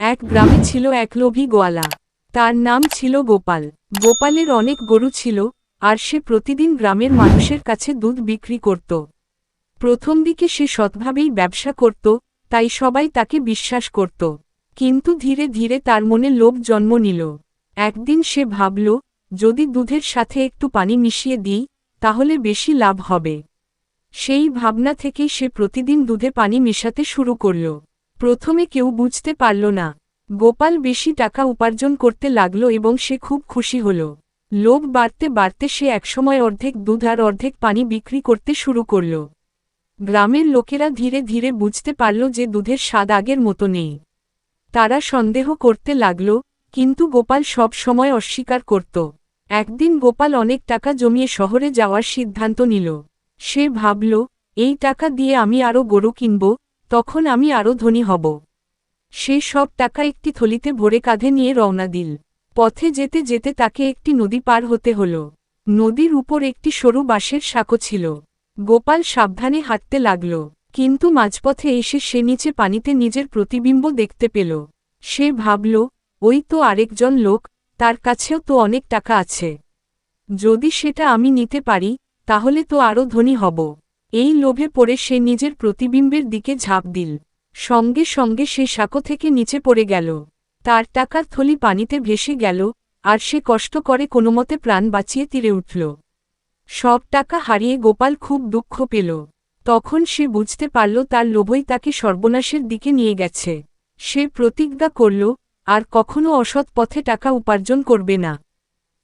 এক গ্রামে ছিল এক লোভী গোয়ালা। তার নাম ছিল গোপাল। গোপালের অনেক গরু ছিল, আর সে প্রতিদিন গ্রামের মানুষের কাছে দুধ বিক্রি করত। প্রথম দিকে সে সৎভাবেই ব্যবসা করত, তাই সবাই তাকে বিশ্বাস করত। কিন্তু ধীরে ধীরে তার মনে লোভ জন্ম নিল। একদিন সে ভাবল, যদি দুধের সাথে একটু পানি মিশিয়ে দিই, তাহলে বেশি লাভ হবে। সেই ভাবনা থেকেই সে প্রতিদিন দুধে পানি মেশাতে শুরু করল। প্রথমে কেউ বুঝতে পারল না। গোপাল বেশি টাকা উপার্জন করতে লাগল এবং সে খুব খুশি হল। লোভ বাড়তে বাড়তে সে একসময় অর্ধেক দুধ আর অর্ধেক পানি বিক্রি করতে শুরু করল। গ্রামের লোকেরা ধীরে ধীরে বুঝতে পারল যে দুধের স্বাদ আগের মতো নেই। তারা সন্দেহ করতে লাগল, কিন্তু গোপাল সব সময় অস্বীকার করত। একদিন গোপাল অনেক টাকা জমিয়ে শহরে যাওয়ার সিদ্ধান্ত নিল। সে ভাবল, এই টাকা দিয়ে আমি আরও গরু কিনব, তখন আমি আরও ধনী হব। সে সব টাকা একটি থলিতে ভরে কাঁধে নিয়ে রওনা দিল। পথে যেতে যেতে তাকে একটি নদী পার হতে হল। নদীর উপর একটি সরু বাঁশের সাঁকো ছিল। গোপাল সাবধানে হাঁটতে লাগল, কিন্তু মাঝপথে এসে সে নিচে পানিতে নিজের প্রতিবিম্ব দেখতে পেল। সে ভাবল, ওই তো আরেকজন লোক, তার কাছেও তো অনেক টাকা আছে। যদি সেটা আমি নিতে পারি, তাহলে তো আরও ধনী হব। এই লোভে পড়ে সে নিজের প্রতিবিম্বের দিকে ঝাঁপ দিল। সঙ্গে সঙ্গে সে সাঁকো থেকে নিচে পড়ে গেল। তার টাকার থলি পানিতে ভেসে গেল, আর সে কষ্ট করে কোনোমতে প্রাণ বাঁচিয়ে তীরে উঠল। সব টাকা হারিয়ে গোপাল খুব দুঃখ পেল। তখন সে বুঝতে পারল তার লোভই তাকে সর্বনাশের দিকে নিয়ে গেছে। সে প্রতিজ্ঞা করল, আর কখনো অসৎ পথে টাকা উপার্জন করবে না।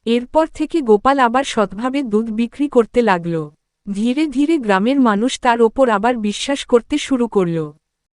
এরপর থেকে গোপাল আবার সৎভাবে দুধ বিক্রি করতে লাগল। ধীরে ধীরে গ্রামের মানুষ তার ওপর আবার বিশ্বাস করতে শুরু করল।